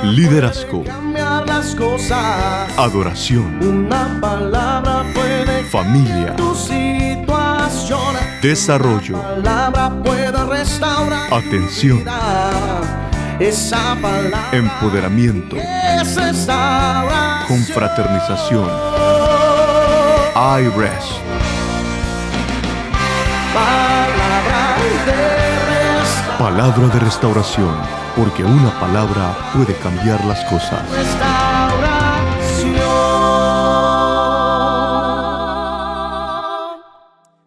Liderazgo, cambiar las cosas. adoración, Una palabra puede familia, tu situación. desarrollo, Una palabra puede restaurar atención, tu vida. Esa palabra empoderamiento, es restauración. confraternización. iRest. Palabra de restauración, porque una palabra puede cambiar las cosas.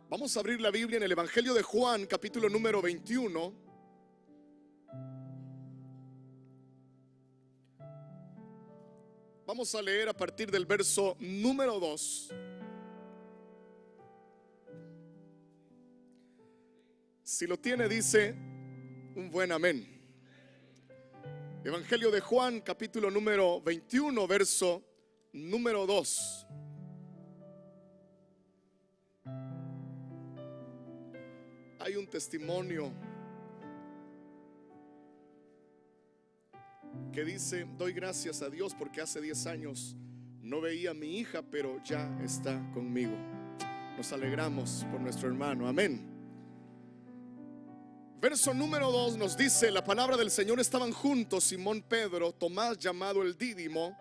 Vamos a abrir la Biblia en el Evangelio de Juan, capítulo número 21. Vamos a leer a partir del verso número 2. Si lo tiene, dice un buen amén. Evangelio de Juan, capítulo número 21, verso número 2. Hay un testimonio que dice: doy gracias a Dios porque hace 10 años no veía a mi hija, pero ya está conmigo. Nos alegramos por nuestro hermano, amén. Verso número 2 nos dice la palabra del Señor: estaban juntos Simón Pedro, Tomás llamado el Dídimo,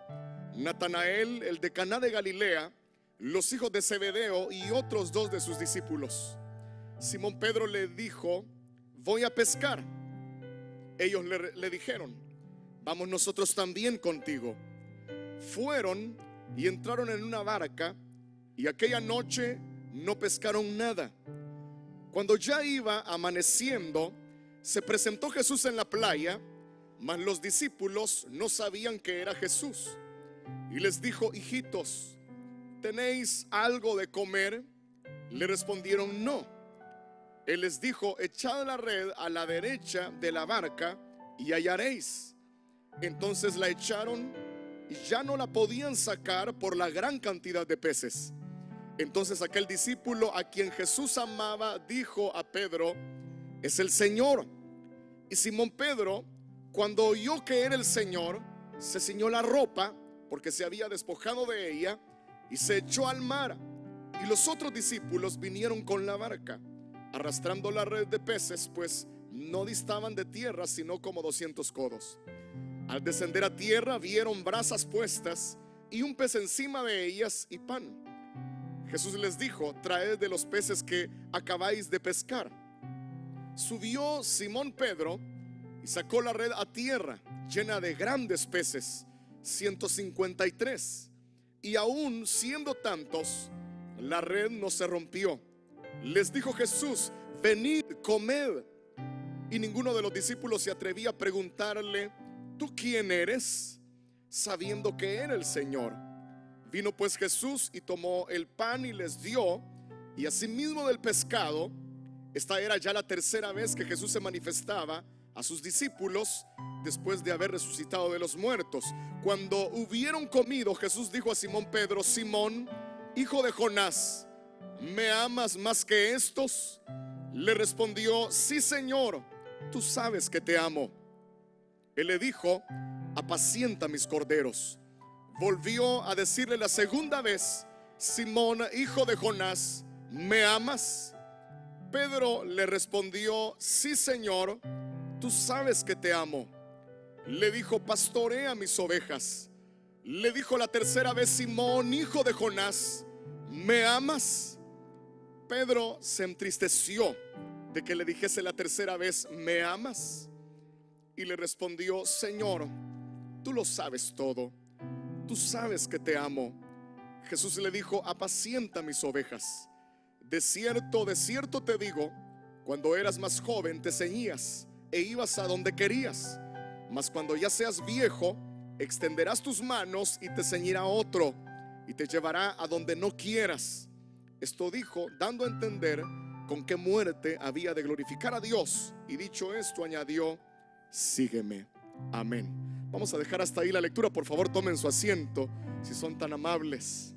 Natanael el de Caná de Galilea, los hijos de Zebedeo y otros 2 de sus discípulos. Simón Pedro le dijo: voy a pescar. Ellos le dijeron: vamos nosotros también contigo. Fueron y entraron en una barca, y aquella noche no pescaron nada. Cuando ya iba amaneciendo, se presentó Jesús en la playa, mas los discípulos no sabían que era Jesús. Y les dijo: hijitos, ¿tenéis algo de comer? Le respondieron: no. Él les dijo: echad la red a la derecha de la barca y hallaréis. Entonces la echaron y ya no la podían sacar por la gran cantidad de peces. Entonces aquel discípulo a quien Jesús amaba dijo a Pedro: es el Señor. Y Simón Pedro, cuando oyó que era el Señor, se ciñó la ropa, porque se había despojado de ella, y se echó al mar. Y los otros discípulos vinieron con la barca, arrastrando la red de peces, pues no distaban de tierra sino como 200 codos. Al descender a tierra vieron brasas puestas y un pez encima de ellas y pan. Jesús les dijo: traed de los peces que acabáis de pescar. Subió Simón Pedro y sacó la red a tierra, llena de grandes peces, 153. Y aún siendo tantos, la red no se rompió. Les dijo Jesús: venid, comed. Y ninguno de los discípulos se atrevía a preguntarle: ¿tú quién eres?, sabiendo que era el Señor. Vino pues Jesús y tomó el pan y les dio, y asimismo del pescado. Esta era ya la tercera vez que Jesús se manifestaba a sus discípulos después de haber resucitado de los muertos. Cuando hubieron comido, Jesús dijo a Simón Pedro: Simón, hijo de Jonás, ¿me amas más que estos? Le respondió: sí, Señor, tú sabes que te amo. Él le dijo: apacienta mis corderos. Volvió a decirle la segunda vez: Simón, hijo de Jonás, ¿me amas? Pedro le respondió: sí, Señor, tú sabes que te amo. Le dijo: pastorea mis ovejas. Le dijo la tercera vez: Simón, hijo de Jonás, ¿me amas? Pedro se entristeció de que le dijese la tercera vez: ¿me amas? Y le respondió: Señor, tú lo sabes todo. Tú sabes que te amo. Jesús le dijo: apacienta mis ovejas. De cierto te digo, cuando eras más joven te ceñías e ibas a donde querías, mas cuando ya seas viejo, extenderás tus manos y te ceñirá otro y te llevará a donde no quieras. Esto dijo, dando a entender con qué muerte había de glorificar a Dios. Y dicho esto, añadió: sígueme. Amén. Vamos a dejar hasta ahí la lectura. Por favor, tomen su asiento, si son tan amables.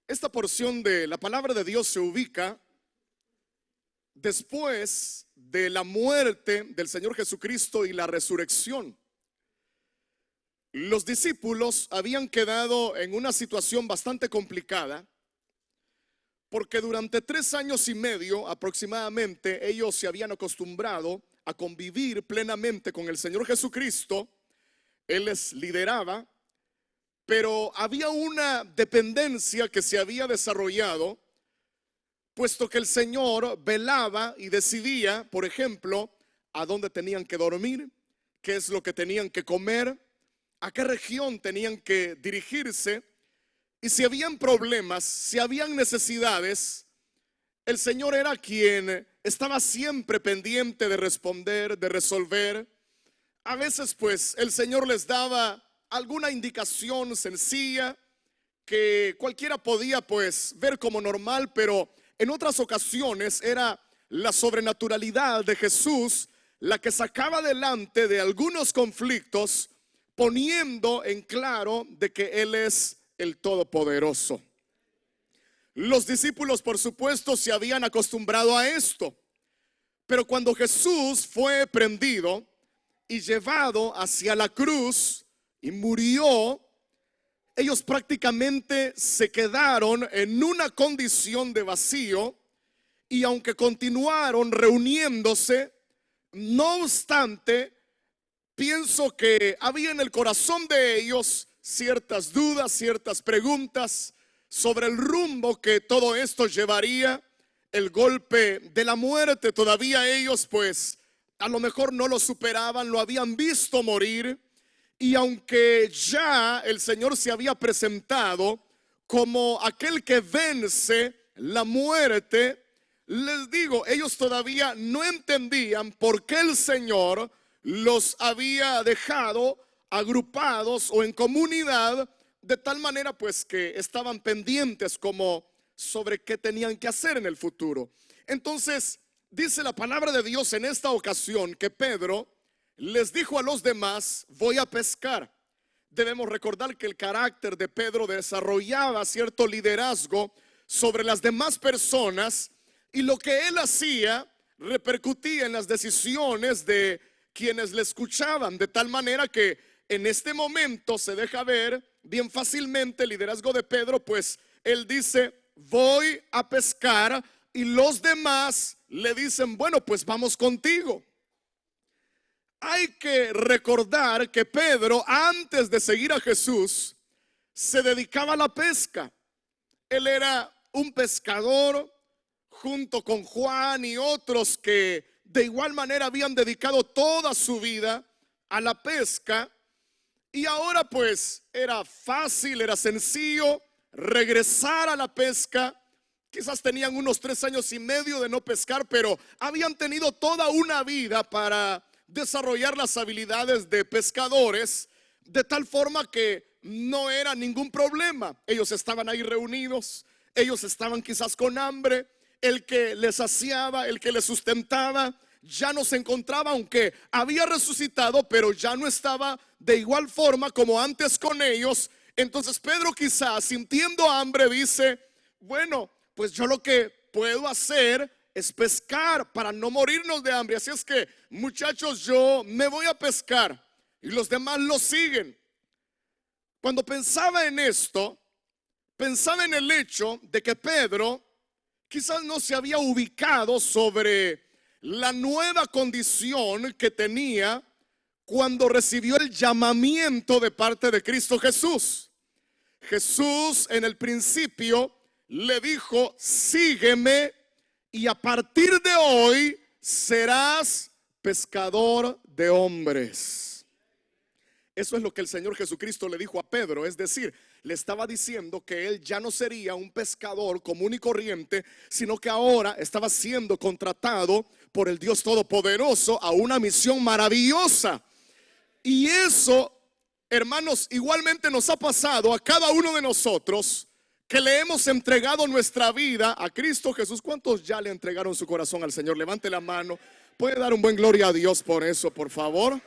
Esta porción de la palabra de Dios se ubica después de la muerte del Señor Jesucristo y la resurrección. Los discípulos habían quedado en una situación bastante complicada, porque durante 3 años y medio aproximadamente ellos se habían acostumbrado a convivir plenamente con el Señor Jesucristo. Él les lideraba, pero había una dependencia que se había desarrollado, puesto que el Señor velaba y decidía, por ejemplo, a dónde tenían que dormir, qué es lo que tenían que comer, a qué región tenían que dirigirse. Y si habían problemas, si habían necesidades, el Señor era quien estaba siempre pendiente de responder, de resolver. A veces pues el Señor les daba alguna indicación sencilla que cualquiera podía pues ver como normal, pero en otras ocasiones era la sobrenaturalidad de Jesús la que sacaba adelante de algunos conflictos, poniendo en claro de que Él es el Todopoderoso. Los discípulos, por supuesto, se habían acostumbrado a esto, pero cuando Jesús fue prendido y llevado hacia la cruz y murió, ellos prácticamente se quedaron en una condición de vacío, y aunque continuaron reuniéndose, no obstante, pienso que había en el corazón de ellos ciertas dudas, ciertas preguntas sobre el rumbo que todo esto llevaría. El golpe de la muerte todavía ellos pues a lo mejor no lo superaban, lo habían visto morir. Y aunque ya el Señor se había presentado como aquel que vence la muerte, les digo, ellos todavía no entendían por qué el Señor los había dejado agrupados o en comunidad, de tal manera pues que estaban pendientes como sobre qué tenían que hacer en el futuro. Entonces dice la palabra de Dios en esta ocasión que Pedro les dijo a los demás: voy a pescar. Debemos recordar que el carácter de Pedro desarrollaba cierto liderazgo sobre las demás personas, y lo que él hacía repercutía en las decisiones de quienes le escuchaban, de tal manera que en este momento se deja ver bien fácilmente el liderazgo de Pedro, pues él dice: voy a pescar, y los demás le dicen: bueno, pues vamos contigo. Hay que recordar que Pedro, antes de seguir a Jesús, se dedicaba a la pesca. Él era un pescador junto con Juan y otros que de igual manera habían dedicado toda su vida a la pesca. Y ahora pues era fácil, era sencillo regresar a la pesca. Quizás tenían unos 3 años y medio de no pescar, pero habían tenido toda una vida para desarrollar las habilidades de pescadores, de tal forma que no era ningún problema. Ellos estaban ahí reunidos, ellos estaban quizás con hambre. El que les saciaba, el que les sustentaba, ya no se encontraba, aunque había resucitado, pero ya no estaba de igual forma como antes con ellos. Entonces Pedro, quizás sintiendo hambre, dice: bueno, pues yo lo que puedo hacer es pescar para no morirnos de hambre. Así es que, muchachos, yo me voy a pescar. Y los demás lo siguen. Cuando pensaba en esto, pensaba en el hecho de que Pedro quizás no se había ubicado sobre la nueva condición que tenía cuando recibió el llamamiento de parte de Cristo Jesús. Jesús en el principio le dijo: sígueme, y a partir de hoy serás pescador de hombres. Eso es lo que el Señor Jesucristo le dijo a Pedro. Es decir, le estaba diciendo que él ya no sería un pescador común y corriente, sino que ahora estaba siendo contratado por el Dios Todopoderoso a una misión maravillosa. Y eso, hermanos, igualmente nos ha pasado a cada uno de nosotros que le hemos entregado nuestra vida a Cristo Jesús. ¿Cuántos ya le entregaron su corazón al Señor? Levante la mano. ¿Puede dar un buen gloria a Dios por eso, por favor?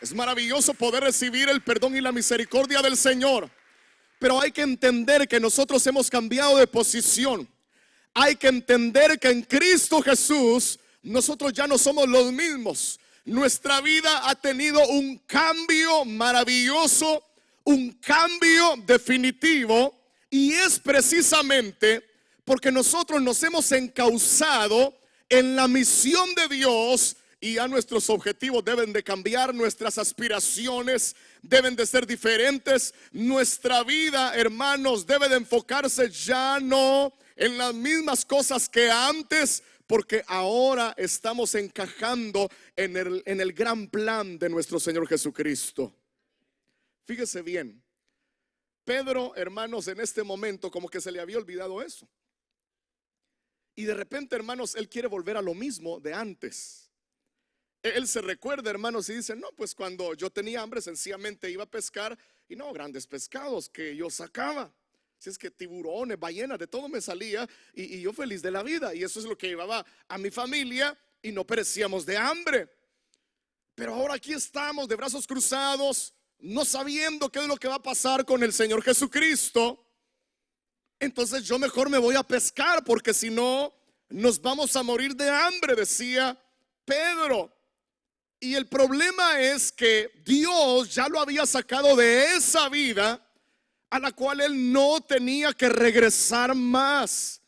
Es maravilloso poder recibir el perdón y la misericordia del Señor. Pero hay que entender que nosotros hemos cambiado de posición. Hay que entender que en Cristo Jesús nosotros ya no somos los mismos. Nuestra vida ha tenido un cambio maravilloso, un cambio definitivo, y es precisamente porque nosotros nos hemos encauzado en la misión de Dios, y ya nuestros objetivos deben de cambiar, nuestras aspiraciones deben de ser diferentes. Nuestra vida, hermanos, debe de enfocarse ya no en las mismas cosas que antes, porque ahora estamos encajando en el gran plan de nuestro Señor Jesucristo. Fíjese bien, Pedro, hermanos, en este momento como que se le había olvidado eso. Y de repente, hermanos, él quiere volver a lo mismo de antes. Él se recuerda, hermanos, y dice: no, pues cuando yo tenía hambre sencillamente iba a pescar, y no grandes pescados que yo sacaba. Si es que tiburones, ballenas, de todo me salía, y yo feliz de la vida. Y eso es lo que llevaba a mi familia, y no perecíamos de hambre. Pero ahora aquí estamos de brazos cruzados, no sabiendo qué es lo que va a pasar con el Señor Jesucristo. Entonces yo mejor me voy a pescar, porque si no nos vamos a morir de hambre, decía Pedro. Y el problema es que Dios ya lo había sacado de esa vida a la cual él no tenía que regresar más.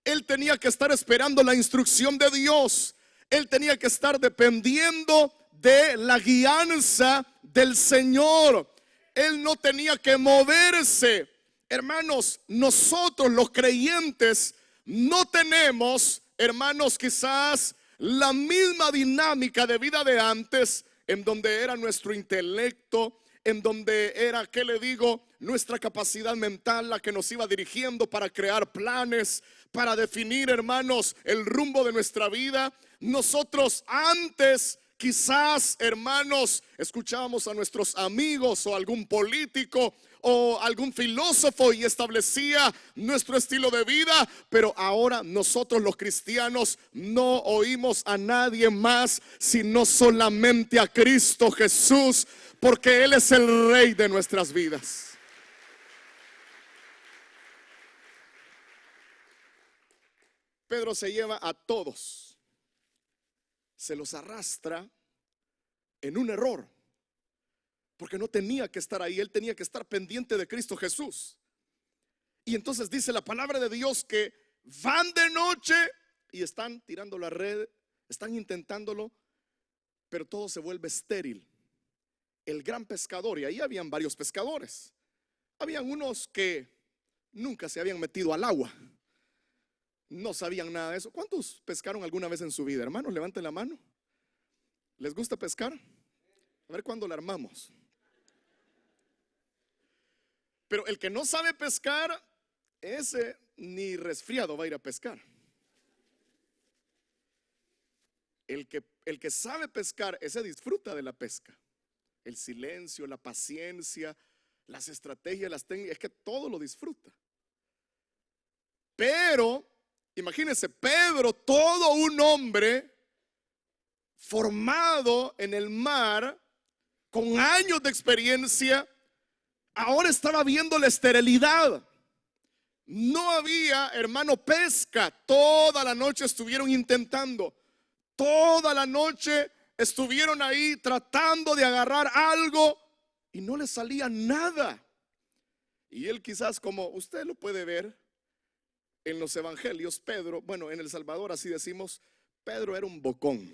Él tenía que estar esperando la instrucción de Dios. Él tenía que estar dependiendo de la guianza del Señor. Él no tenía que moverse. Hermanos, nosotros los creyentes no tenemos, hermanos, quizás la misma dinámica de vida de antes, en donde era nuestro intelecto, en donde era, ¿qué le digo?, nuestra capacidad mental la que nos iba dirigiendo para crear planes, para definir, hermanos, el rumbo de nuestra vida. Nosotros antes, quizás, hermanos, escuchábamos a nuestros amigos o algún político o algún filósofo y establecía nuestro estilo de vida, pero ahora nosotros los cristianos no oímos a nadie más sino solamente a Cristo Jesús, porque Él es el Rey de nuestras vidas. Pedro se lleva a todos, se los arrastra en un error, porque no tenía que estar ahí. Él tenía que estar pendiente de Cristo Jesús. Y entonces dice la palabra de Dios que van de noche y están tirando la red, están intentándolo, pero todo se vuelve estéril. El gran pescador, y ahí habían varios pescadores, habían unos que nunca se habían metido al agua, no sabían nada de eso. ¿Cuántos pescaron alguna vez en su vida, hermanos? Levanten la mano. ¿Les gusta pescar? A ver cuándo la armamos. Pero el que no sabe pescar, ese ni resfriado va a ir a pescar. El que sabe pescar, ese disfruta de la pesca. El silencio, la paciencia, las estrategias, las técnicas, es que todo lo disfruta. Pero imagínense, Pedro, todo un hombre formado en el mar, con años de experiencia, ahora estaba viendo la esterilidad. No había, hermano, pesca. Toda la noche estuvieron intentando. Toda la noche estuvieron ahí tratando de agarrar algo y no les salía nada. Y él, quizás, como usted lo puede ver en los evangelios, Pedro, bueno, en El Salvador así decimos, Pedro era un bocón.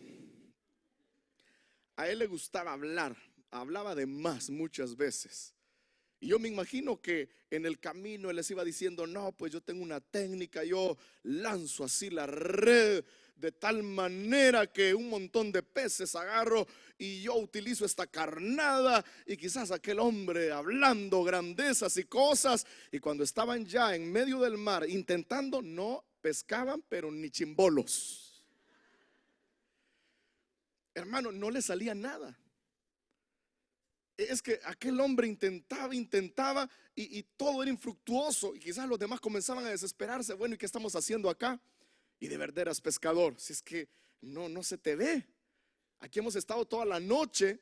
A él le gustaba hablar, hablaba de más muchas veces. Y yo me imagino que en el camino él les iba diciendo: no, pues yo tengo una técnica, yo lanzo así la red de tal manera que un montón de peces agarro, y yo utilizo esta carnada. Y quizás aquel hombre hablando grandezas y cosas, y cuando estaban ya en medio del mar intentando, no pescaban, pero ni chimbolos. Hermano, no le salía nada. Es que aquel hombre intentaba y todo era infructuoso. Y quizás los demás comenzaban a desesperarse. Bueno, ¿y qué estamos haciendo acá? Y de verdad eras pescador. Si es que no se te ve. Aquí hemos estado toda la noche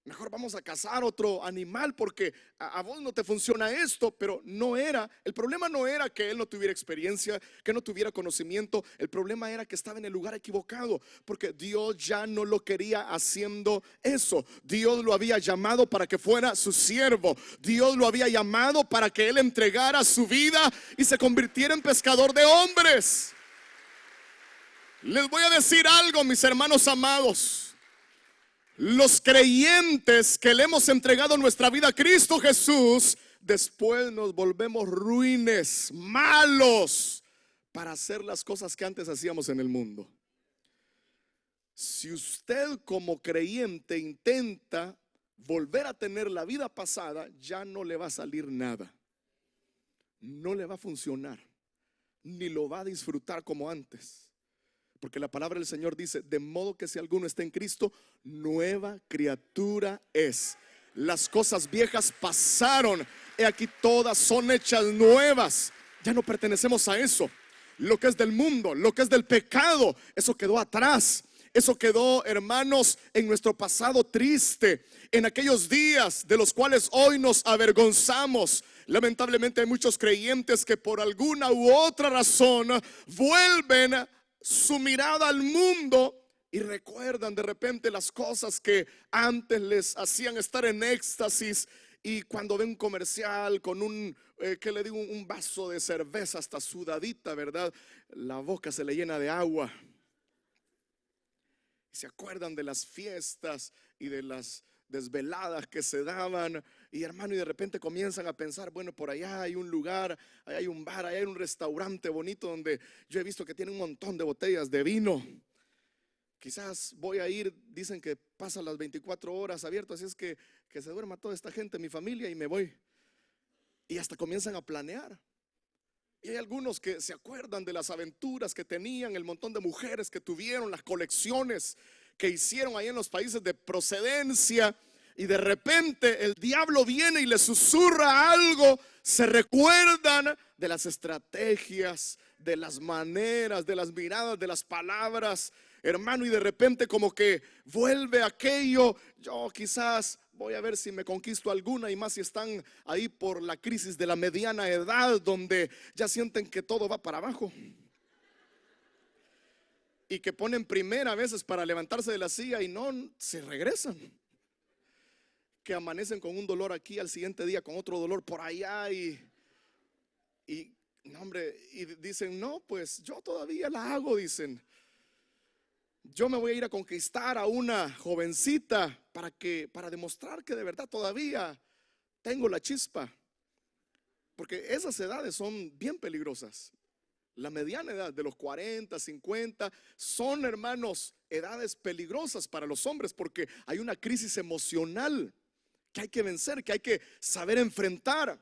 Mejor vamos a cazar otro animal porque a vos no te funciona esto. Pero no era, el problema no era que él no tuviera experiencia, que no tuviera conocimiento. El problema era que estaba en el lugar equivocado, porque Dios ya no lo quería haciendo eso. Dios lo había llamado para que fuera su siervo. Dios lo había llamado para que él entregara su vida y se convirtiera en pescador de hombres. Les voy a decir algo, mis hermanos amados. Los creyentes que le hemos entregado nuestra vida a Cristo Jesús, después nos volvemos ruines, malos, para hacer las cosas que antes hacíamos en el mundo. Si usted como creyente intenta volver a tener la vida pasada, ya no le va a salir nada. No le va a funcionar, ni lo va a disfrutar como antes. Porque la palabra del Señor dice: de modo que si alguno está en Cristo, nueva criatura es. Las cosas viejas pasaron, he aquí todas son hechas nuevas. Ya no pertenecemos a eso. Lo que es del mundo, lo que es del pecado, eso quedó atrás. Eso quedó, hermanos, en nuestro pasado triste, en aquellos días de los cuales hoy nos avergonzamos. Lamentablemente hay muchos creyentes que por alguna u otra razón vuelven su mirada al mundo y recuerdan de repente las cosas que antes les hacían estar en éxtasis. Y cuando ven un comercial con un vaso de cerveza hasta sudadita, ¿verdad? La boca se le llena de agua. Y se acuerdan de las fiestas y de las desveladas que se daban. Y hermano, y de repente comienzan a pensar: bueno, por allá hay un lugar, allá hay un bar, allá hay un restaurante bonito donde yo he visto que tiene un montón de botellas de vino. Quizás voy a ir, dicen que pasa las 24 horas abierto, así es que se duerma toda esta gente, mi familia, y me voy. Y hasta comienzan a planear. Y hay algunos que se acuerdan de las aventuras que tenían, el montón de mujeres que tuvieron, las colecciones que hicieron ahí en los países de procedencia. Y de repente el diablo viene y les susurra algo. Se recuerdan de las estrategias, de las maneras, de las miradas, de las palabras, hermano. Y de repente como que vuelve aquello. Yo quizás voy a ver si me conquisto alguna, y más si están ahí por la crisis de la mediana edad, donde ya sienten que todo va para abajo. Y que ponen primera a veces para levantarse de la silla y no se regresan. Que amanecen con un dolor aquí, al siguiente día con otro dolor por allá. Y no, hombre, y dicen: no, pues yo todavía la hago, dicen. Yo me voy a ir a conquistar a una jovencita para demostrar que de verdad todavía tengo la chispa. Porque esas edades son bien peligrosas. La mediana edad de los 40, 50 son, hermanos, edades peligrosas para los hombres, porque hay una crisis emocional que hay que vencer, que hay que saber enfrentar.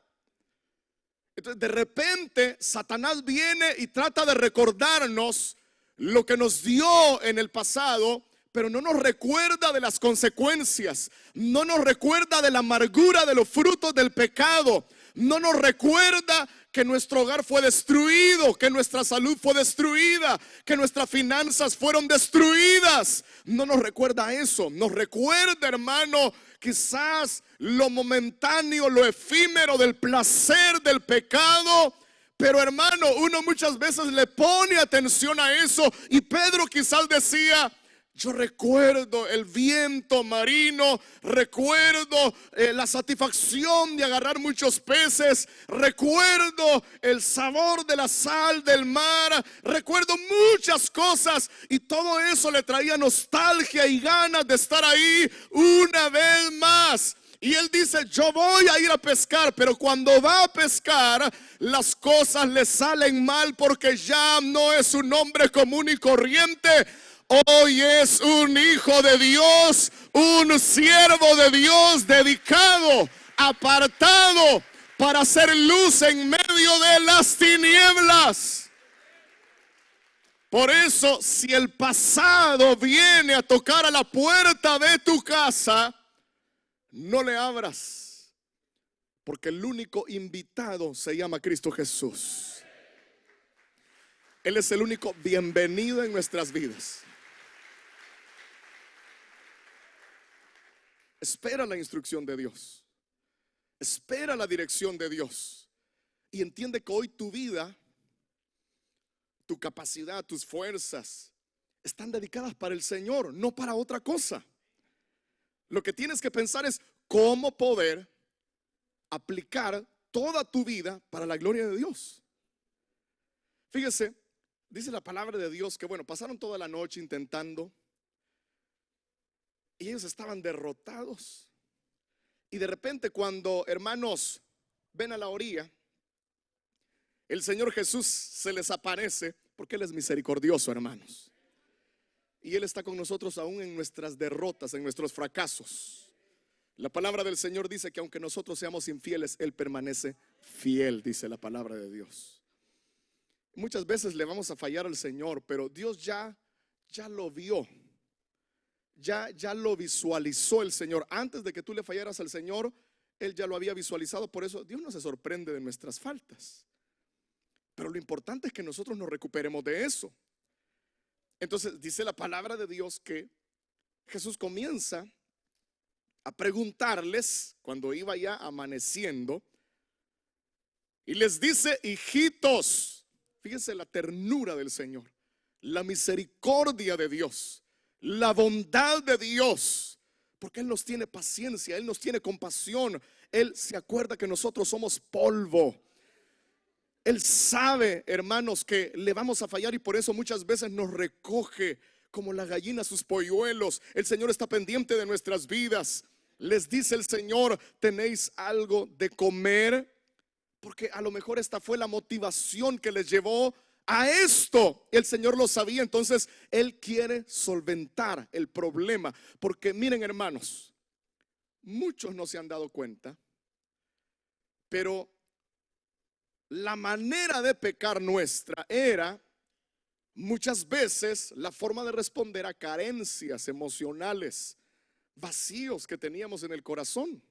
Entonces de repente Satanás viene y trata de recordarnos lo que nos dio en el pasado, pero no nos recuerda de las consecuencias, no nos recuerda de la amargura de los frutos del pecado, no nos recuerda que nuestro hogar fue destruido, que nuestra salud fue destruida, que nuestras finanzas fueron destruidas. No nos recuerda eso. Nos recuerda, hermano, quizás lo momentáneo, lo efímero del placer del pecado. Pero hermano, uno muchas veces le pone atención a eso. Y Pedro quizás decía: yo recuerdo el viento marino, recuerdo la satisfacción de agarrar muchos peces, recuerdo el sabor de la sal del mar, recuerdo muchas cosas, y todo eso le traía nostalgia y ganas de estar ahí una vez más. Y él dice: yo voy a ir a pescar, pero cuando va a pescar, las cosas le salen mal, porque ya no es un hombre común y corriente. Hoy es un hijo de Dios, un siervo de Dios, dedicado, apartado para hacer luz en medio de las tinieblas. Por eso, si el pasado viene a tocar a la puerta de tu casa, no le abras, porque el único invitado se llama Cristo Jesús. Él es el único bienvenido en nuestras vidas. Espera la instrucción de Dios. Espera la dirección de Dios. Y entiende que hoy tu vida, tu capacidad, tus fuerzas están dedicadas para el Señor, no para otra cosa. Lo que tienes que pensar es cómo poder aplicar toda tu vida para la gloria de Dios. Fíjese, dice la palabra de Dios que pasaron toda la noche intentando y ellos estaban derrotados. Y de repente, cuando, hermanos, ven a la orilla, el Señor Jesús se les aparece, porque Él es misericordioso, hermanos. Y Él está con nosotros aún en nuestras derrotas, en nuestros fracasos. La palabra del Señor dice que aunque nosotros seamos infieles, Él permanece fiel, dice la palabra de Dios. Muchas veces le vamos a fallar al Señor, pero Dios ya lo vio. Ya lo visualizó el Señor. Antes de que tú le fallaras al Señor, Él ya lo había visualizado. Por eso Dios no se sorprende de nuestras faltas. Pero lo importante es que nosotros nos recuperemos de eso. Entonces dice la palabra de Dios que Jesús comienza a preguntarles cuando iba ya amaneciendo. Y les dice: hijitos. Fíjense la ternura del Señor, la misericordia de Dios, la bondad de Dios, porque Él nos tiene paciencia, Él nos tiene compasión. Él se acuerda que nosotros somos polvo. Él sabe, hermanos, que le vamos a fallar y por eso muchas veces nos recoge como la gallina sus polluelos. El Señor está pendiente de nuestras vidas. Les dice el Señor: ¿tenéis algo de comer? Porque a lo mejor esta fue la motivación que les llevó a esto. El Señor lo sabía, entonces Él quiere solventar el problema. Porque miren, hermanos, muchos no se han dado cuenta, pero la manera de pecar nuestra era muchas veces la forma de responder a carencias emocionales, vacíos que teníamos en el corazón.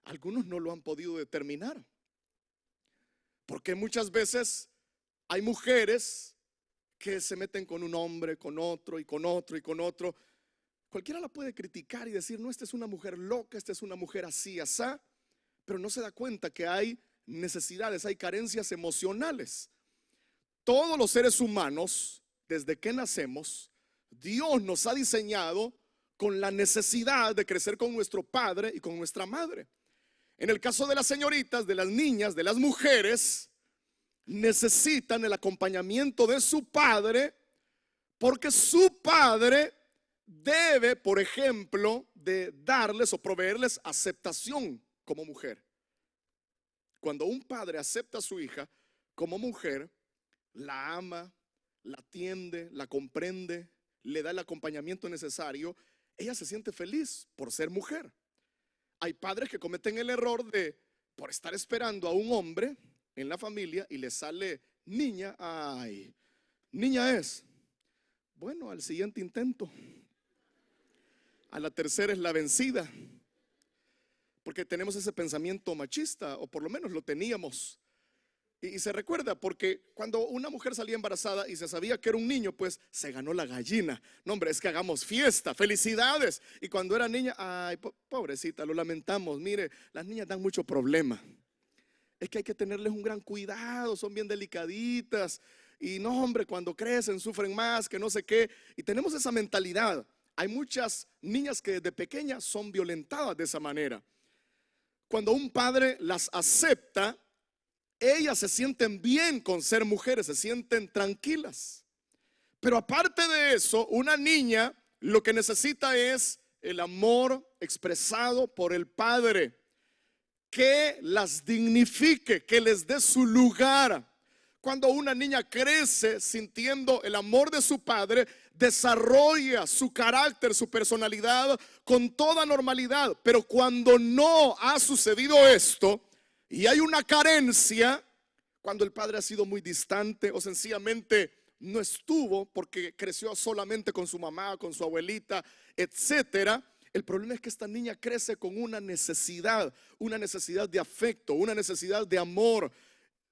Algunos no lo han podido determinar, porque muchas veces hay mujeres que se meten con un hombre, con otro y con otro y con otro. Cualquiera la puede criticar y decir: no, esta es una mujer loca, esta es una mujer así, asá, pero no se da cuenta que hay necesidades, hay carencias emocionales. Todos los seres humanos, desde que nacemos, Dios nos ha diseñado con la necesidad de crecer con nuestro padre y con nuestra madre. En el caso de las señoritas, de las niñas, de las mujeres, necesitan el acompañamiento de su padre, porque su padre debe, por ejemplo, de darles o proveerles aceptación como mujer. Cuando un padre acepta a su hija como mujer, la ama, la atiende, la comprende, le da el acompañamiento necesario, ella se siente feliz por ser mujer. Hay padres que cometen el error de, por estar esperando a un hombre en la familia y le sale niña, ay, niña es. Bueno, al siguiente intento, a la tercera es la vencida. Porque tenemos ese pensamiento machista, o por lo menos lo teníamos. Y se recuerda, porque cuando una mujer salía embarazada y se sabía que era un niño, pues se ganó la gallina. No, hombre, es que hagamos fiesta, felicidades. Y cuando era niña, ay, pobrecita, lo lamentamos. Mire, las niñas dan mucho problema. Es que hay que tenerles un gran cuidado, son bien delicaditas. Y no, hombre, cuando crecen sufren más, que no sé qué. Y tenemos esa mentalidad. Hay muchas niñas que desde pequeñas son violentadas de esa manera. Cuando un padre las acepta, ellas se sienten bien con ser mujeres, se sienten tranquilas. Pero aparte de eso, una niña lo que necesita es el amor expresado por el padre, que las dignifique, que les dé su lugar. Cuando una niña crece sintiendo el amor de su padre, desarrolla su carácter, su personalidad con toda normalidad. Pero cuando no ha sucedido esto y hay una carencia, cuando el padre ha sido muy distante o sencillamente no estuvo porque creció solamente con su mamá, con su abuelita, etcétera, el problema es que esta niña crece con una necesidad de afecto, una necesidad de amor,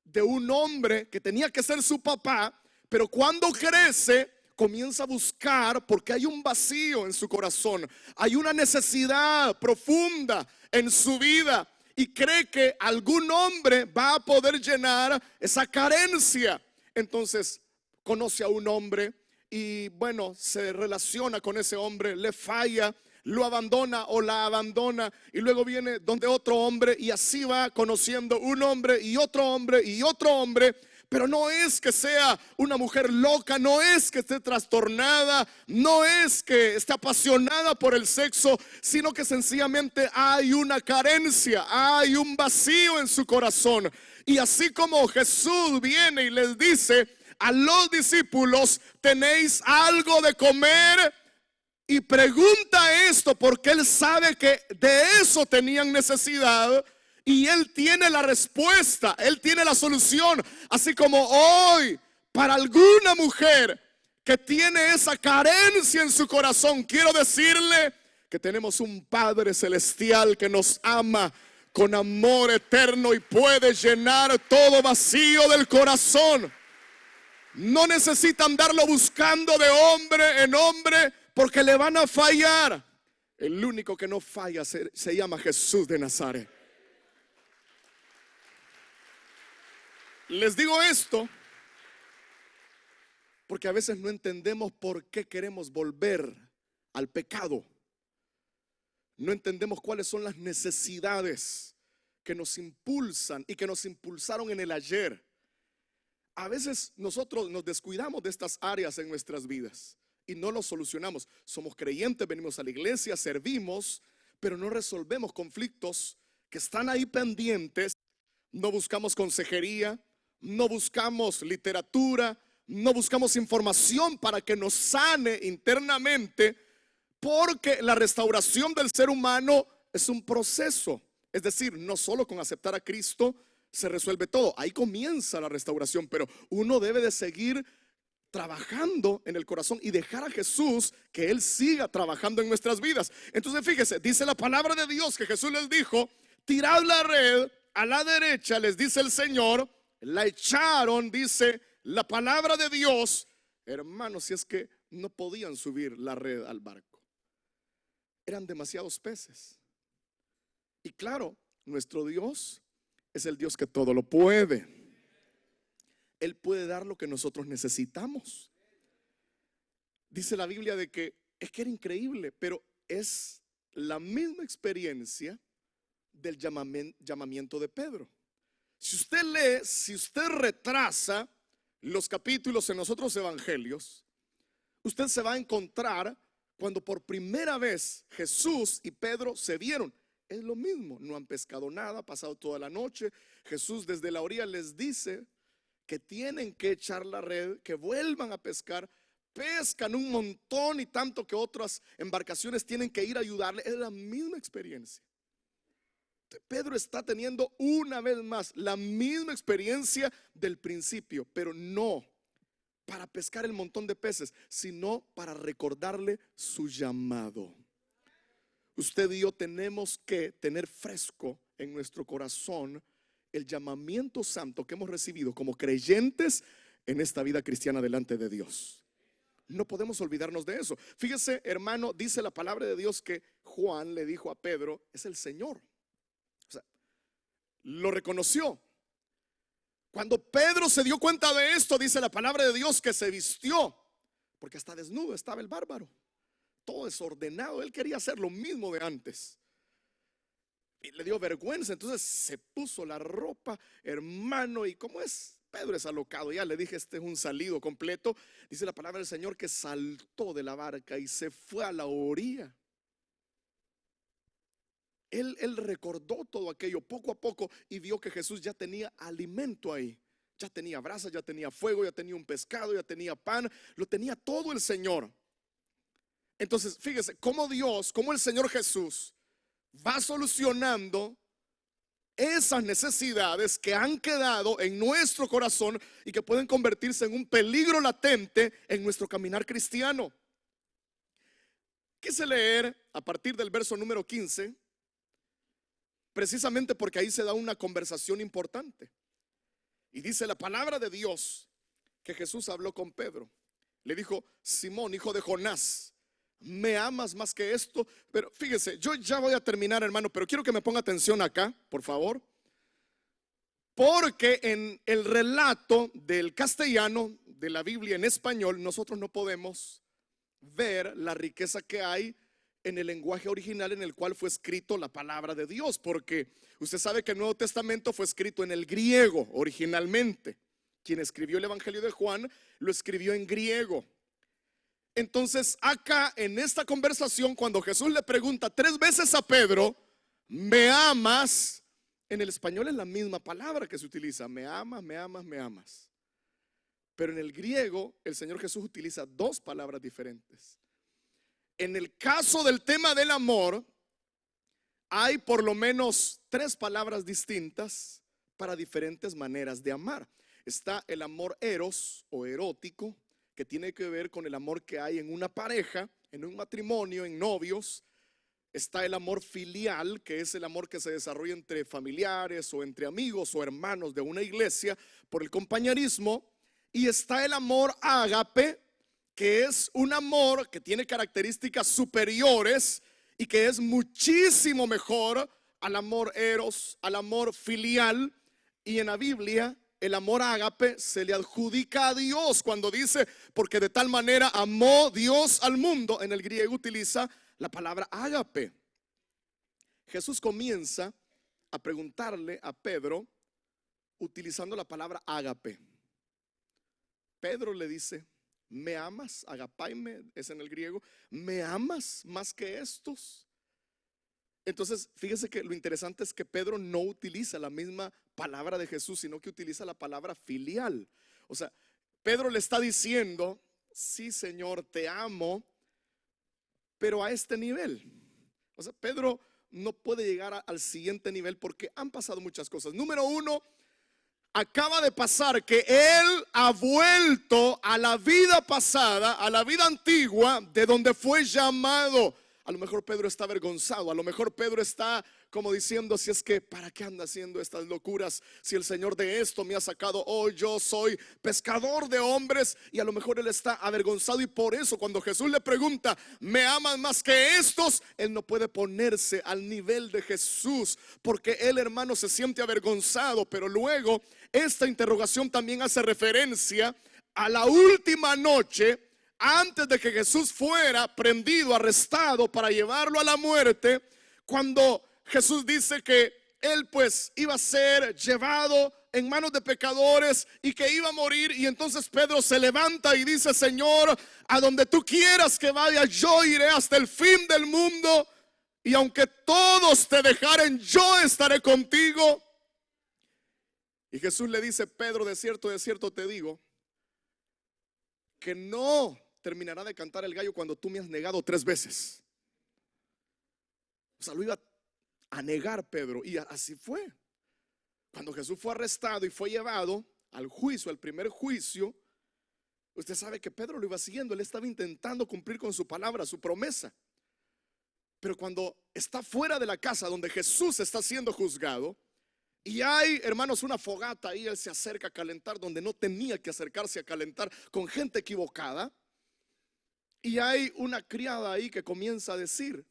de un hombre que tenía que ser su papá, pero cuando crece comienza a buscar porque hay un vacío en su corazón, hay una necesidad profunda en su vida y cree que algún hombre va a poder llenar esa carencia. Entonces conoce a un hombre y bueno, se relaciona con ese hombre, le falla, lo abandona o la abandona y luego viene donde otro hombre y así va conociendo un hombre y otro hombre y otro hombre. Pero no es que sea una mujer loca, no es que esté trastornada, no es que esté apasionada por el sexo, sino que sencillamente hay una carencia, hay un vacío en su corazón. Y así como Jesús viene y les dice a los discípulos, ¿tenéis algo de comer? Y pregunta esto porque él sabe que de eso tenían necesidad. Y Él tiene la respuesta, Él tiene la solución. Así como hoy, para alguna mujer que tiene esa carencia en su corazón, quiero decirle que tenemos un Padre celestial que nos ama con amor eterno y puede llenar todo vacío del corazón. No necesita andarlo buscando de hombre en hombre porque le van a fallar. El único que no falla se llama Jesús de Nazaret. Les digo esto porque a veces no entendemos por qué queremos volver al pecado. No entendemos cuáles son las necesidades que nos impulsan y que nos impulsaron en el ayer. A veces nosotros nos descuidamos de estas áreas en nuestras vidas y no lo solucionamos. Somos creyentes, venimos a la iglesia, servimos, pero no resolvemos conflictos que están ahí pendientes. No buscamos consejería, no buscamos literatura, no buscamos información para que nos sane internamente, porque la restauración del ser humano es un proceso. Es decir, no solo con aceptar a Cristo se resuelve todo. Ahí comienza la restauración, pero uno debe de seguir trabajando en el corazón y dejar a Jesús que Él siga trabajando en nuestras vidas. Entonces fíjese, dice la palabra de Dios que Jesús les dijo, tirad la red a la derecha, les dice el Señor. La echaron, dice la palabra de Dios. Hermanos, si es que no podían subir la red al barco, eran demasiados peces. Y claro, nuestro Dios es el Dios que todo lo puede. Él puede dar lo que nosotros necesitamos. Dice la Biblia de que es que era increíble, pero es la misma experiencia del llamamiento de Pedro. Si usted lee, si usted retrasa los capítulos en los otros evangelios, usted se va a encontrar cuando por primera vez Jesús y Pedro se vieron. Es lo mismo, no han pescado nada, ha pasado toda la noche. Jesús desde la orilla les dice que tienen que echar la red, que vuelvan a pescar. Pescan un montón y tanto que otras embarcaciones tienen que ir a ayudarle. Es la misma experiencia. Pedro está teniendo una vez más la misma experiencia del principio, pero no para pescar el montón de peces, sino para recordarle su llamado. Usted y yo tenemos que tener fresco en nuestro corazón el llamamiento santo que hemos recibido como creyentes en esta vida cristiana delante de Dios. No podemos olvidarnos de eso. Fíjese, hermano, dice la palabra de Dios que Juan le dijo a Pedro, es el Señor. O sea, lo reconoció. Cuando Pedro se dio cuenta de esto, dice la palabra de Dios que se vistió, porque hasta desnudo estaba el bárbaro, todo desordenado. Él quería hacer lo mismo de antes y le dio vergüenza. Entonces se puso la ropa, hermano, y como es, Pedro es alocado, ya le dije, este es un salido completo. Dice la palabra del Señor que saltó de la barca y se fue a la orilla. Él recordó todo aquello poco a poco y vio que Jesús ya tenía alimento ahí. Ya tenía brasas, ya tenía fuego, ya tenía un pescado, ya tenía pan, lo tenía todo el Señor. Entonces fíjese cómo Dios, cómo el Señor Jesús va solucionando esas necesidades que han quedado en nuestro corazón y que pueden convertirse en un peligro latente en nuestro caminar cristiano. Quise leer a partir del verso número 15, precisamente porque ahí se da una conversación importante. Y dice la palabra de Dios que Jesús habló con Pedro. Le dijo: Simón, hijo de Jonás, ¿me amas más que esto? Pero fíjese, yo ya voy a terminar, hermano, pero quiero que me ponga atención acá, por favor. Porque en el relato del castellano de la Biblia en español, nosotros no podemos ver la riqueza que hay en el lenguaje original en el cual fue escrito la palabra de Dios. Porque usted sabe que el Nuevo Testamento fue escrito en el griego originalmente. Quien escribió el Evangelio de Juan lo escribió en griego. Entonces acá en esta conversación, cuando Jesús le pregunta 3 veces a Pedro: ¿me amas? En el español es la misma palabra que se utiliza: me amas, me amas, me amas. Pero en el griego el Señor Jesús utiliza 2 palabras diferentes. En el caso del tema del amor, hay por lo menos 3 palabras distintas para diferentes maneras de amar. Está el amor eros o erótico, que tiene que ver con el amor que hay en una pareja, en un matrimonio, en novios. Está el amor filial, que es el amor que se desarrolla entre familiares o entre amigos o hermanos de una iglesia por el compañerismo. Y está el amor ágape, que es un amor que tiene características superiores y que es muchísimo mejor al amor eros, al amor filial. Y en la Biblia el amor ágape se le adjudica a Dios cuando dice: porque de tal manera amó Dios al mundo. En el griego utiliza la palabra ágape. Jesús comienza a preguntarle a Pedro utilizando la palabra ágape. Pedro le dice: ¿me amas? Agapaime es en el griego. ¿Me amas más que estos? Entonces fíjese que lo interesante es que Pedro no utiliza la misma palabra de Jesús, sino que utiliza la palabra filial. O sea, Pedro le está diciendo: sí, Señor, te amo, pero a este nivel. O sea, Pedro no puede llegar al siguiente nivel porque han pasado muchas cosas. Número 1, acaba de pasar que él ha vuelto a la vida pasada, a la vida antigua, de donde fue llamado. A lo mejor Pedro está avergonzado, a lo mejor Pedro está como diciendo: si es que, ¿para qué anda haciendo estas locuras? Si el Señor de esto me ha sacado, hoy yo soy pescador de hombres. Y a lo mejor él está avergonzado, y por eso cuando Jesús le pregunta: ¿me aman más que estos?, él no puede ponerse al nivel de Jesús, porque él, hermano, se siente avergonzado. Pero luego esta interrogación también hace referencia a la última noche antes de que Jesús fuera prendido, arrestado para llevarlo a la muerte, cuando Jesús dice que él pues iba a ser llevado en manos de pecadores y que iba a morir. Y entonces Pedro se levanta y dice: Señor, a donde tú quieras que vaya, yo iré hasta el fin del mundo, y aunque todos te dejaren, yo estaré contigo. Y Jesús le dice: Pedro, de cierto te digo, que no terminará de cantar el gallo cuando tú me has negado 3 veces. O sea, lo iba a negar Pedro, y así fue. Cuando Jesús fue arrestado y fue llevado al juicio, al primer juicio, usted sabe que Pedro lo iba siguiendo. Él estaba intentando cumplir con su palabra, su promesa. Pero cuando está fuera de la casa donde Jesús está siendo juzgado, y hay, hermanos, una fogata ahí, él se acerca a calentar donde no tenía que acercarse a calentar, con gente equivocada. Y hay una criada ahí que comienza a decir: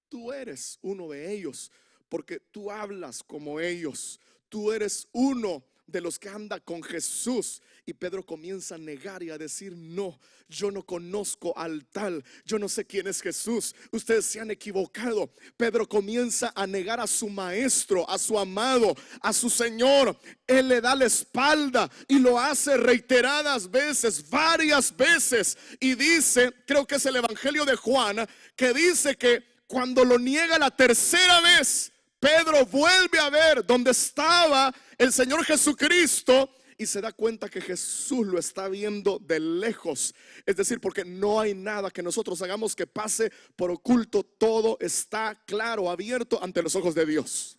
tú eres uno de ellos, porque tú hablas como ellos. Tú eres uno de los que anda con Jesús. Y Pedro comienza a negar y a decir: no, yo no conozco al tal, yo no sé quién es Jesús, ustedes se han equivocado. Pedro comienza a negar a su maestro, a su amado, a su Señor. Él le da la espalda y lo hace reiteradas veces, varias veces. Y dice, creo que es el Evangelio de Juan, que dice que cuando lo niega la tercera vez, Pedro vuelve a ver donde estaba el Señor Jesucristo y se da cuenta que Jesús lo está viendo de lejos. Es decir, porque no hay nada que nosotros hagamos que pase por oculto. Todo está claro, abierto ante los ojos de Dios.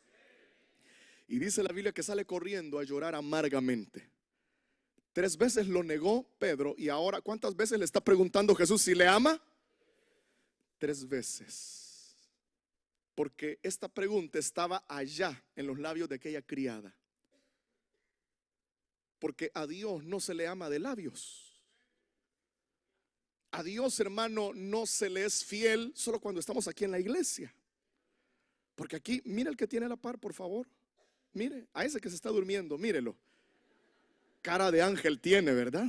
Y dice la Biblia que sale corriendo a llorar amargamente. 3 veces lo negó Pedro, y ahora ¿cuántas veces le está preguntando Jesús si le ama? 3 veces. Porque esta pregunta estaba allá en los labios de aquella criada. Porque a Dios no se le ama de labios. a Dios, hermano, no se le es fiel solo cuando estamos aquí en la iglesia. Porque aquí, mire el que tiene la par, por favor. Mire, a ese que se está durmiendo, mírelo. Cara de ángel tiene, ¿verdad?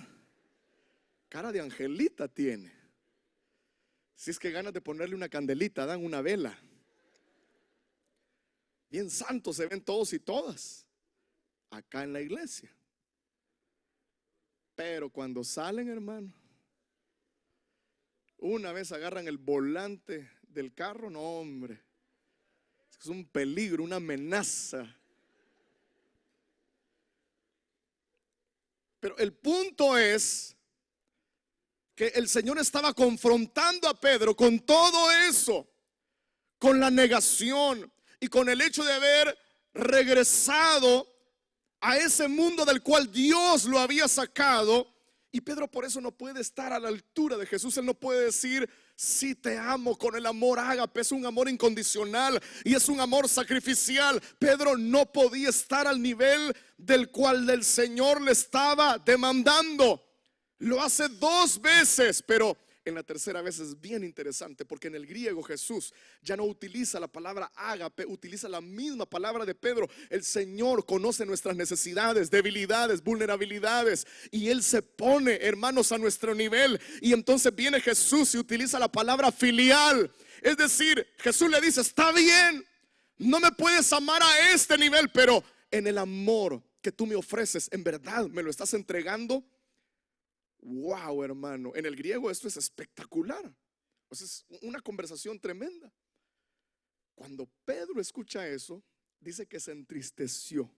Cara de angelita tiene. Si es que ganas de ponerle una candelita, dan una vela. Bien santos se ven todos y todas acá en la iglesia. Pero cuando salen, hermano, una vez agarran el volante del carro, no, hombre, es un peligro, una amenaza. Pero el punto es que el Señor estaba confrontando a Pedro con todo eso, con la negación y con el hecho de haber regresado a ese mundo del cual Dios lo había sacado. Y Pedro por eso no puede estar a la altura de Jesús. Él no puede decir: sí, te amo con el amor ágape. Es un amor incondicional y es un amor sacrificial. Pedro no podía estar al nivel del cual el Señor le estaba demandando. Lo hace 2 veces, pero en la tercera vez es bien interesante, porque en el griego Jesús ya no utiliza la palabra ágape, utiliza la misma palabra de Pedro. El Señor conoce nuestras necesidades, debilidades, vulnerabilidades, y Él se pone, hermanos, a nuestro nivel. Y entonces viene Jesús y utiliza la palabra filial. Es decir, Jesús le dice: está bien, no me puedes amar a este nivel, pero en el amor que tú me ofreces, en verdad me lo estás entregando. Wow, hermano, en el griego esto es espectacular. O sea, es una conversación tremenda. Cuando Pedro escucha eso, dice que se entristeció.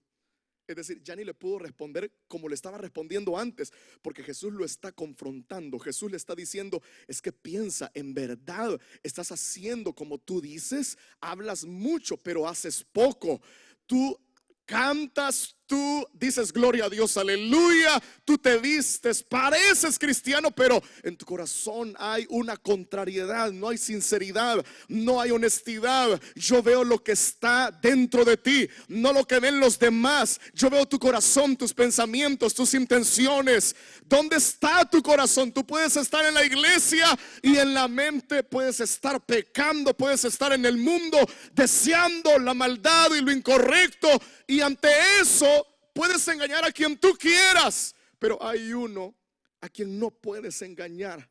Es decir, ya ni le pudo responder como le estaba respondiendo antes, porque Jesús lo está confrontando. Jesús le está diciendo: es que piensa, en verdad estás haciendo como tú dices, hablas mucho pero haces poco. Tú cantas, tú dices gloria a Dios, aleluya, tú te vistes, pareces cristiano, pero en tu corazón hay una contrariedad, no hay sinceridad, no hay honestidad. Yo veo lo que está dentro de ti, no lo que ven los demás. Yo veo tu corazón, tus pensamientos, tus intenciones. ¿Dónde está tu corazón? Tú puedes estar en la iglesia y en la mente puedes estar pecando, puedes estar en el mundo deseando la maldad y lo incorrecto, y ante eso puedes engañar a quien tú quieras, pero hay uno a quien no puedes engañar.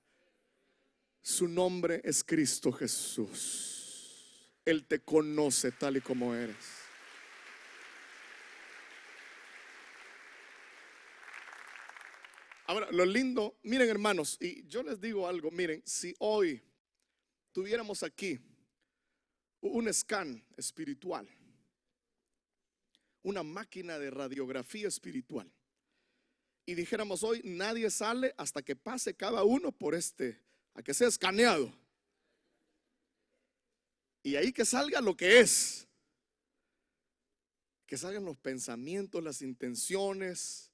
Su nombre es Cristo Jesús. Él te conoce tal y como eres. Ahora, lo lindo, miren, hermanos, y yo les digo algo, miren, si hoy tuviéramos aquí un scan espiritual, una máquina de radiografía espiritual, y dijéramos: hoy nadie sale hasta que pase cada uno por a que sea escaneado, y ahí que salga lo que es, que salgan los pensamientos, las intenciones,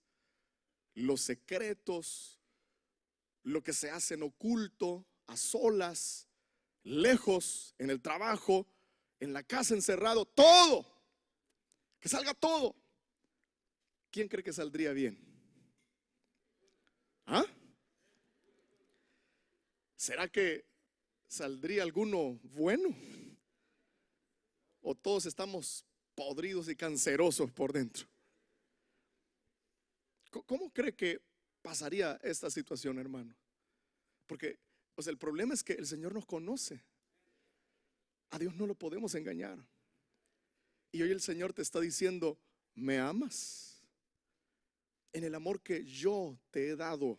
los secretos, lo que se hace en oculto, a solas, lejos, en el trabajo, en la casa, encerrado, todo. Que salga todo. ¿Quién cree que saldría bien? ¿Ah? ¿Será que saldría alguno bueno? ¿O todos estamos podridos y cancerosos por dentro? ¿Cómo cree que pasaría esta situación, hermano? Porque el problema es que el Señor nos conoce. A Dios no lo podemos engañar. Y hoy el Señor te está diciendo: ¿me amas? En el amor que yo te he dado.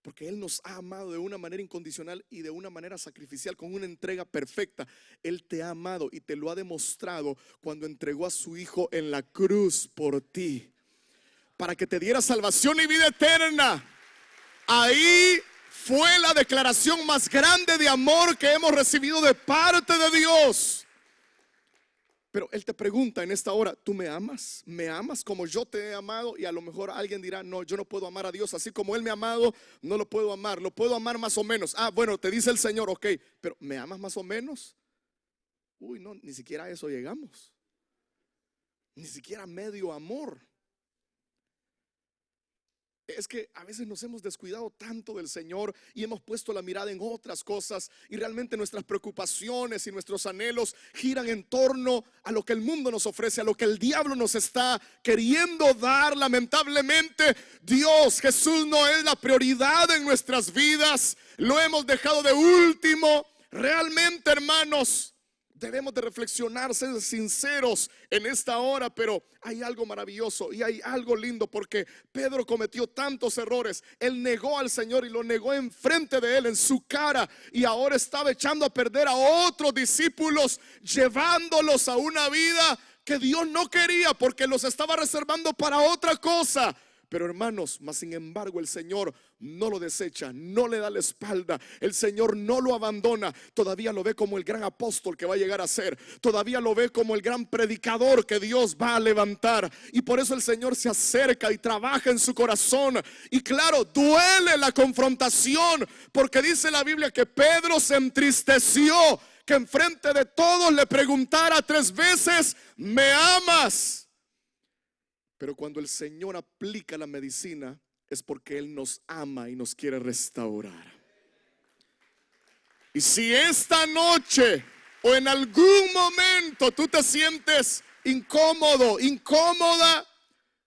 Porque Él nos ha amado de una manera incondicional y de una manera sacrificial, con una entrega perfecta. Él te ha amado y te lo ha demostrado cuando entregó a su Hijo en la cruz por ti, para que te diera salvación y vida eterna. Ahí fue la declaración más grande de amor que hemos recibido de parte de Dios. Pero Él te pregunta en esta hora: ¿tú me amas? ¿Me amas como yo te he amado? Y a lo mejor alguien dirá: no, yo no puedo amar a Dios así como Él me ha amado, no lo puedo amar. Lo puedo amar más o menos. Bueno, te dice el Señor: ok, pero ¿me amas más o menos? Uy, no, ni siquiera a eso llegamos. Ni siquiera medio amor. Es que a veces nos hemos descuidado tanto del Señor y hemos puesto la mirada en otras cosas, y realmente nuestras preocupaciones y nuestros anhelos giran en torno a lo que el mundo nos ofrece, a lo que el diablo nos está queriendo dar. Lamentablemente, Dios, Jesús, no es la prioridad en nuestras vidas. Lo hemos dejado de último. Realmente, hermanos, debemos de reflexionar, ser sinceros en esta hora, pero hay algo maravilloso y hay algo lindo, porque Pedro cometió tantos errores. Él negó al Señor y lo negó enfrente de él, en su cara, y ahora estaba echando a perder a otros discípulos, llevándolos a una vida que Dios no quería, porque los estaba reservando para otra cosa. Pero hermanos, mas sin embargo el Señor no lo desecha, no le da la espalda. El Señor no lo abandona. Todavía lo ve como el gran apóstol que va a llegar a ser. Todavía lo ve como el gran predicador que Dios va a levantar. Y por eso el Señor se acerca y trabaja en su corazón. Y claro, duele la confrontación, porque dice la Biblia que Pedro se entristeció, que enfrente de todos le preguntara 3 veces: ¿me amas? Pero cuando el Señor aplica la medicina, es porque Él nos ama y nos quiere restaurar. Y si esta noche o en algún momento tú te sientes incómodo, incómoda,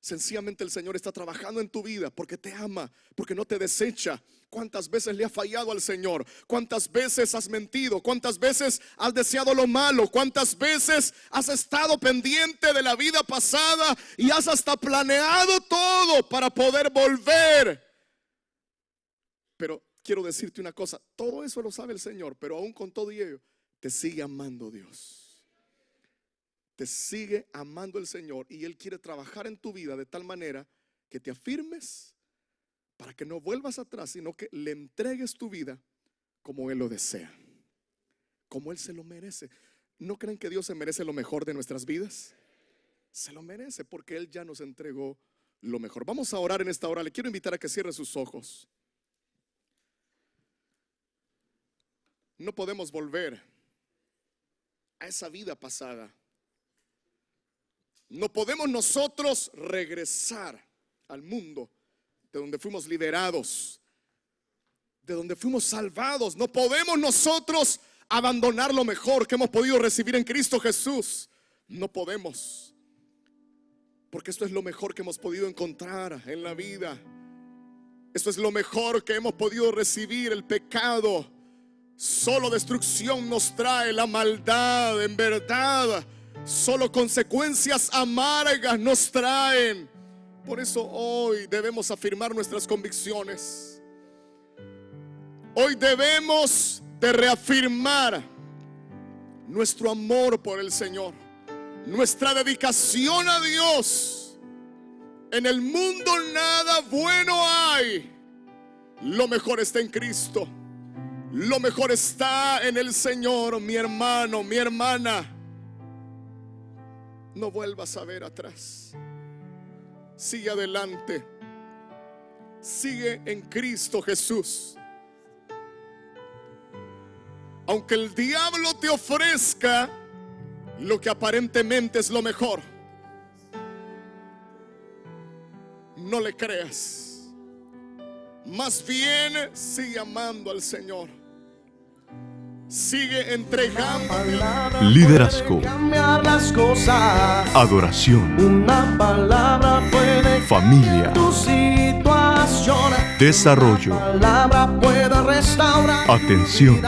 sencillamente el Señor está trabajando en tu vida porque te ama, porque no te desecha. ¿Cuántas veces le has fallado al Señor? ¿Cuántas veces has mentido? ¿Cuántas veces has deseado lo malo? ¿Cuántas veces has estado pendiente de la vida pasada y has hasta planeado todo para poder volver? Pero quiero decirte una cosa, todo eso lo sabe el Señor, pero aún con todo ello, te sigue amando Dios. Te sigue amando el Señor, y Él quiere trabajar en tu vida de tal manera que te afirmes, para que no vuelvas atrás, sino que le entregues tu vida como Él lo desea, como Él se lo merece. ¿No creen que Dios se merece lo mejor de nuestras vidas? Se lo merece, porque Él ya nos entregó lo mejor. Vamos a orar en esta hora. Le quiero invitar a que cierre sus ojos. No podemos volver a esa vida pasada. No podemos nosotros regresar al mundo de donde fuimos liberados, de donde fuimos salvados. No podemos nosotros abandonar lo mejor que hemos podido recibir en Cristo Jesús. No podemos, porque esto es lo mejor que hemos podido encontrar en la vida. Esto es lo mejor que hemos podido recibir. El pecado solo destrucción nos trae, la maldad en verdad solo consecuencias amargas nos traen. Por eso hoy debemos afirmar nuestras convicciones. Hoy debemos de reafirmar nuestro amor por el Señor, nuestra dedicación a Dios. En el mundo nada bueno hay. Lo mejor está en Cristo. Lo mejor está en el Señor. Mi hermano, mi hermana, no vuelvas a ver atrás. Sigue adelante. Sigue en Cristo Jesús. Aunque el diablo te ofrezca lo que aparentemente es lo mejor, no le creas. Más bien sigue amando al Señor. Sigue entregando. Liderazgo, Cambiar las cosas. adoración, Una palabra puede familia, tu situación. desarrollo, Palabra puede restaurar. atención,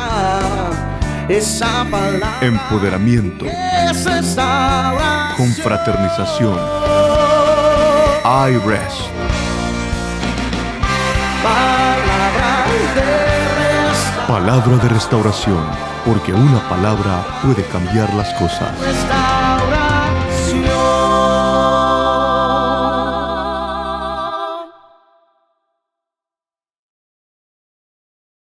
Esa palabra empoderamiento, es restaurar. confraternización. iRest. Palabra Palabra de restauración, porque una palabra puede cambiar las cosas. de restaurar.